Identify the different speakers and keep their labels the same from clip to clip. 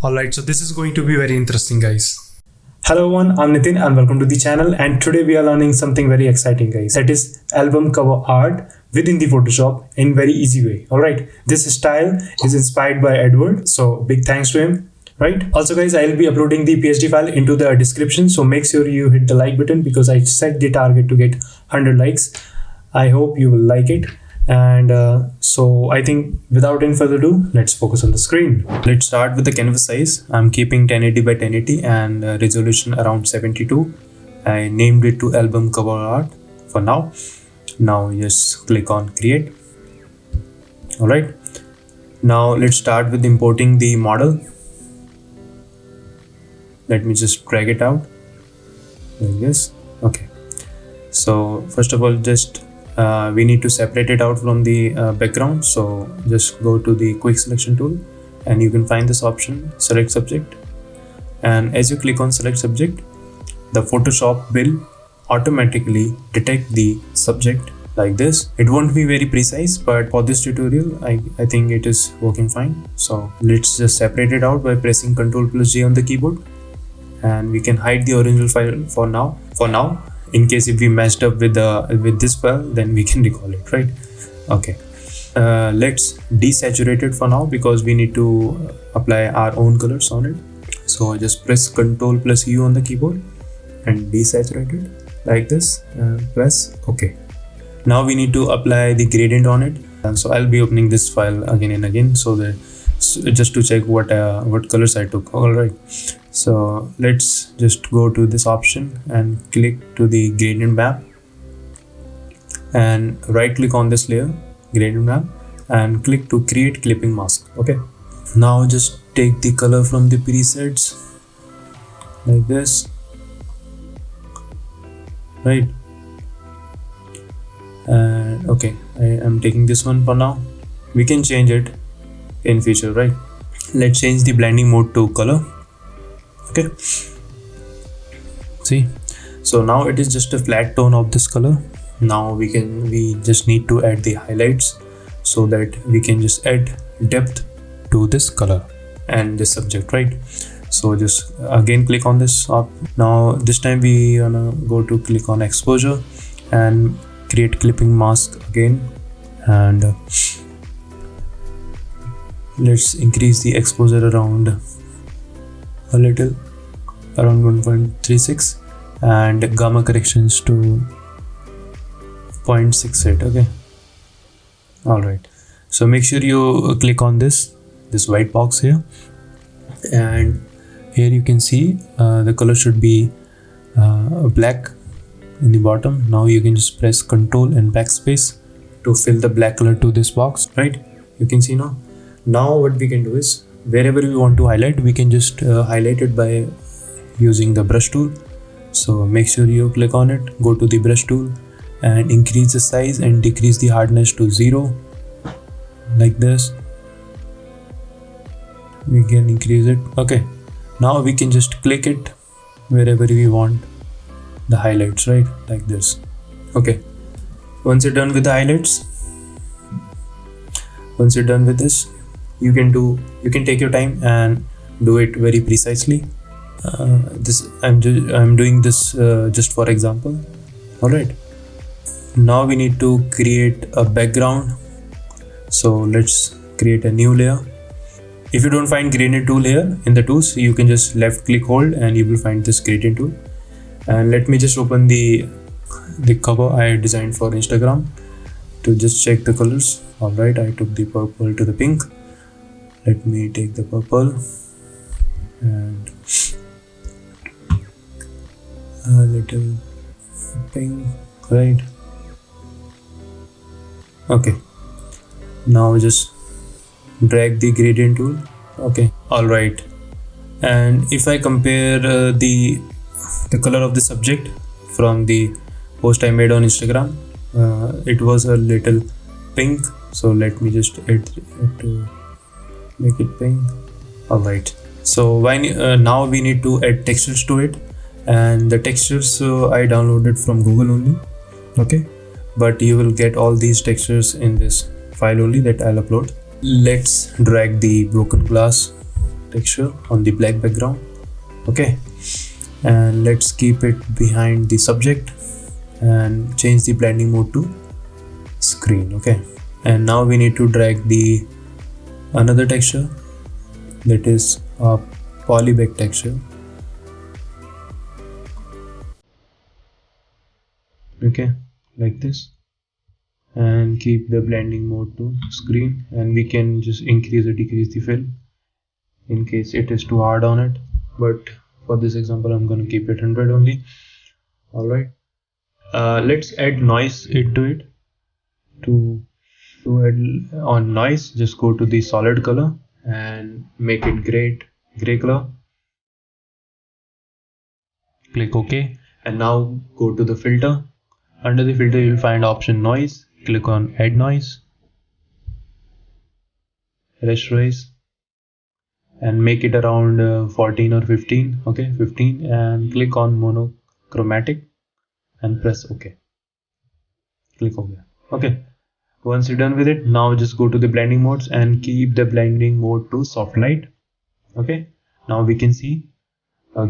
Speaker 1: Alright, so this is going to be very interesting, guys. Hello everyone, I'm Nitin and welcome to the channel, and today we are learning something very exciting, guys. That is album cover art within the Photoshop in very easy way. Alright, this style is inspired by Edward, so big thanks to him. Right. Also guys, I'll be uploading the PSD file into the description, so make sure you hit the like button because I set the target to get 100 likes. I hope you will like it. And so I think without any further ado, let's focus on the screen. Let's start with the canvas size. I'm keeping 1080 by 1080 and resolution around 72. I named it to album cover art for now. Now just click on create. Alright, now let's start with importing the model. Let me just drag it out like this. Okay, so first of all, just we need to separate it out from the background. So just go to the quick selection tool and you can find this option, select subject, and as you click on select subject, the Photoshop will automatically detect the subject like this. It won't be very precise, but for this tutorial I think it is working fine. So let's just separate it out by pressing Ctrl+G on the keyboard, and we can hide the original file for now. In case if we messed up with this file, then we can recall it, right? Okay, let's desaturate it for now because we need to apply our own colors on it. So just press Ctrl+U on the keyboard and desaturate it like this and press OK. Now we need to apply the gradient on it, and so I'll be opening this file again and again so that just to check what colors I took. All right, so let's just go to this option and click to the gradient map and right click on this layer, gradient map, and click to create clipping mask. Okay, now just take the color from the presets like this, right? And okay, I am taking this one for now. We can change it in future, right? Let's change the blending mode to color. Okay, see, so now it is just a flat tone of this color. Now we just need to add the highlights so that we can just add depth to this color and this subject, right? So just again click on this up. Now this time we gonna go to click on exposure and create clipping mask again, and let's increase the exposure around a little, around 1.36, and gamma corrections to 0.68. okay, all right, so make sure you click on this white box here, and here you can see the color should be black in the bottom. Now you can just press Ctrl and backspace to fill the black color to this box, right? You can see now what we can do is, wherever we want to highlight, we can just highlight it by using the brush tool. So make sure you click on it, go to the brush tool and increase the size and decrease the hardness to 0 like this. We can increase it. Okay, now we can just click it wherever we want the highlights, right? Like this. Okay, once you're done with the highlights, once you're done with this, you can take your time and do it very precisely. I'm doing this just for example. All right, now we need to create a background, so let's create a new layer. If you don't find gradient tool here in the tools, you can just left click hold and you will find this gradient tool. And let me just open the cover I designed for Instagram to just check the colors. All right, I took the purple to the pink. Let me take the purple and a little pink, right? Okay, now just drag the gradient tool. Okay, all right, and if I compare the color of the subject from the post I made on Instagram, it was a little pink, so let me just add it to make it pink. All right, so now we need to add textures to it, and the textures I downloaded from Google only. Okay, but you will get all these textures in this file only that I'll upload. Let's drag the broken glass texture on the black background. Okay, and let's keep it behind the subject and change the blending mode to screen. Okay, and now we need to drag the another texture, that is a polybag texture. Okay, like this, and keep the blending mode to screen, and we can just increase or decrease the fill in case it is too hard on it, but for this example I'm going to keep it 100 only. All right, let's add noise into it. To add on noise, just go to the solid color and make it gray color. Click OK, and now go to the filter. Under the filter you will find option noise. Click on add noise, rasterize, and make it around 14 or 15. Okay, 15, and click on monochromatic and press OK. Click OK. Okay, once you're done with it, now just go to the blending modes and keep the blending mode to soft light. Okay, now we can see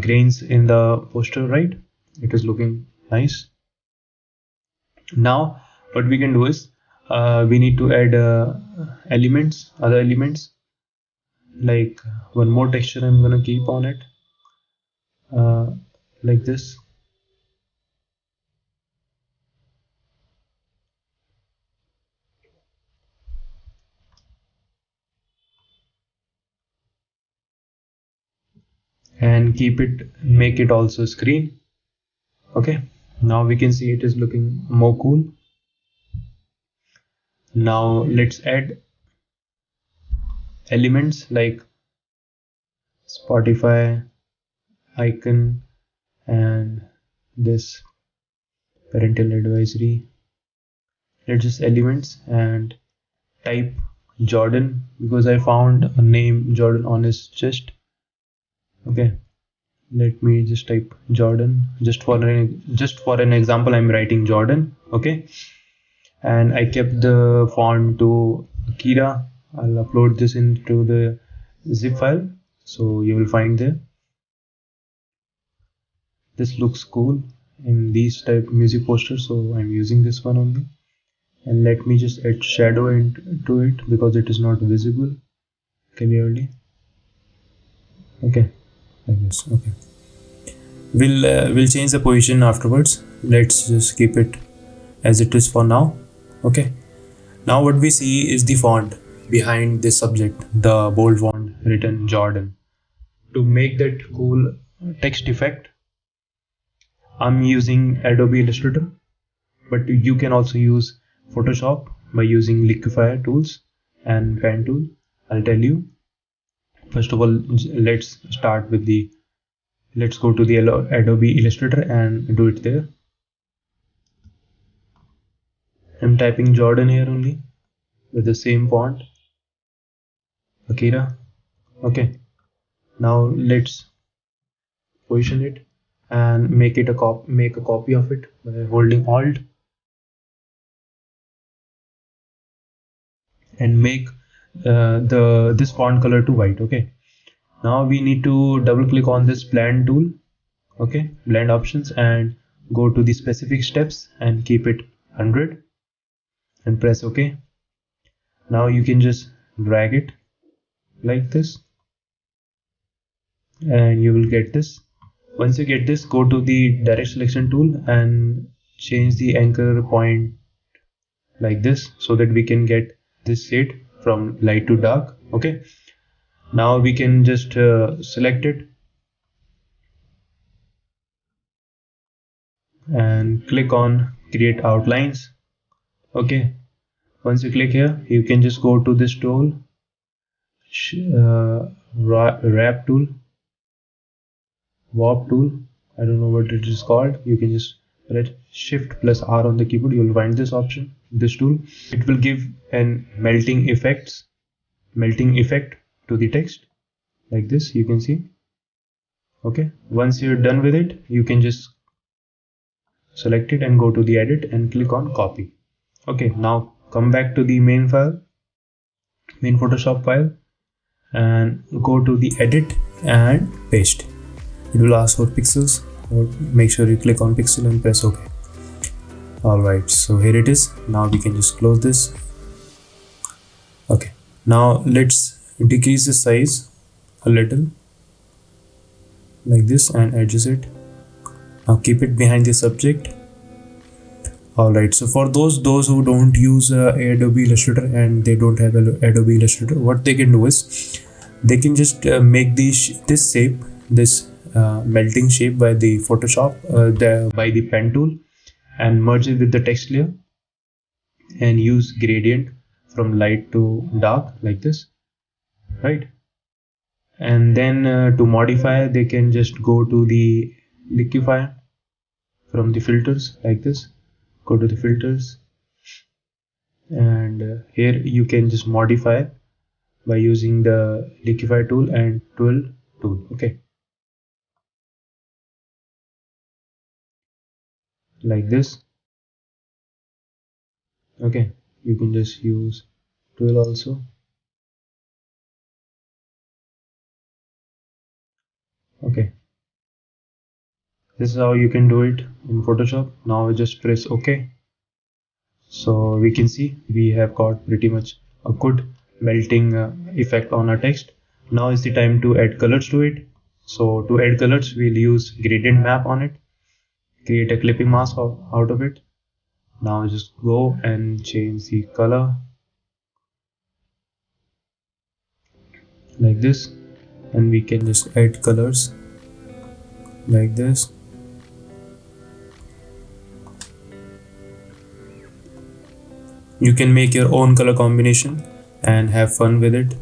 Speaker 1: grains in the poster, right? It is looking nice. Now what we can do is we need to add other elements, like one more texture I'm gonna keep on it, like this. And make it also screen. Okay, now we can see it is looking more cool. Now let's add elements like Spotify icon and this parental advisory. Let's just elements and type Jordan, because I found a name Jordan on his chest. Okay, let me just type Jordan. Just for an example, I'm writing Jordan. Okay, and I kept the font to Akira. I'll upload this into the zip file, so you will find there. This looks cool in these type music posters, so I'm using this one only. And let me just add shadow into it because it is not visible clearly. Okay, like this. Okay, we'll change the position afterwards. Let's just keep it as it is for now. Okay, now what we see is the font behind this subject, the bold font written Jordan. To make that cool text effect, I'm using Adobe Illustrator, but you can also use Photoshop by using liquefier tools and pen tool. I'll tell you. First of all, let's go to the Adobe Illustrator and do it there. I'm typing Jordan here only with the same font, Akira. Okay, now let's position it and make a copy of it by holding Alt and make this font color to white. Okay, now we need to double click on this blend tool. Okay, blend options, and go to the specific steps and keep it 100 and press OK. Now you can just drag it like this and you will get this. Once you get this, go to the direct selection tool and change the anchor point like this so that we can get this shade from light to dark. Okay, now we can just select it and click on create outlines. Okay, once you click here, you can just go to this tool, wrap tool, warp tool, I don't know what it is called. You can just press shift plus R on the keyboard, you will find this option, this tool. It will give an melting effect to the text like this, you can see. Okay, once you're done with it, you can just select it and go to the edit and click on copy. Okay, now come back to the main Photoshop file and go to the edit and paste. It will ask for pixels, or make sure you click on pixel and press OK. Alright, so here it is. Now we can just close this. Okay, now let's decrease the size a little like this and adjust it. Now keep it behind the subject. Alright, so for those who don't use Adobe Illustrator and they don't have Adobe Illustrator, what they can do is they can just make this shape, this melting shape by the Photoshop, by the pen tool, and merge it with the text layer and use gradient from light to dark like this, right? And then to modify, they can just go to the liquify from the filters like this. Go to the filters, and here you can just modify by using the liquify tool and twirl tool. Okay, like this. Okay, you can just use twirl also. Okay, this is how you can do it in Photoshop. Now just press OK. So we can see we have got pretty much a good melting effect on our text. Now is the time to add colors to it. So to add colors, we'll use gradient map on it, create a clipping mask out of it. Now just go and change the color like this, and we can just add colors like this. You can make your own color combination and have fun with it.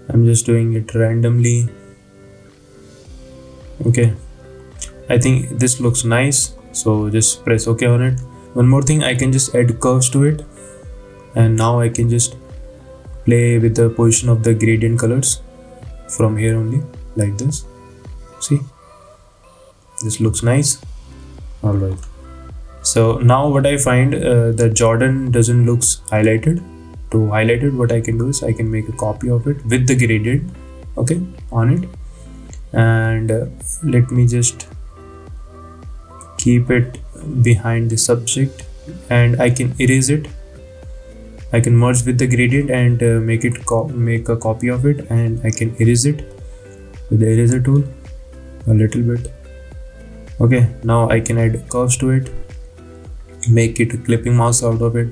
Speaker 1: I'm just doing it randomly. Okay, I think this looks nice, so just press OK on it. One more thing, I can just add curves to it, and now I can just play with the position of the gradient colors from here only, like this. See, this looks nice. Alright, so now what I find, the Jordan doesn't looks highlighted. To highlight it, what I can do is I can make a copy of it with the gradient, okay, on it, and let me just keep it behind the subject, and I can erase it. I can merge with the gradient and make a copy of it, and I can erase it with the eraser tool a little bit. Okay, now I can add curves to it, make it a clipping mask out of it.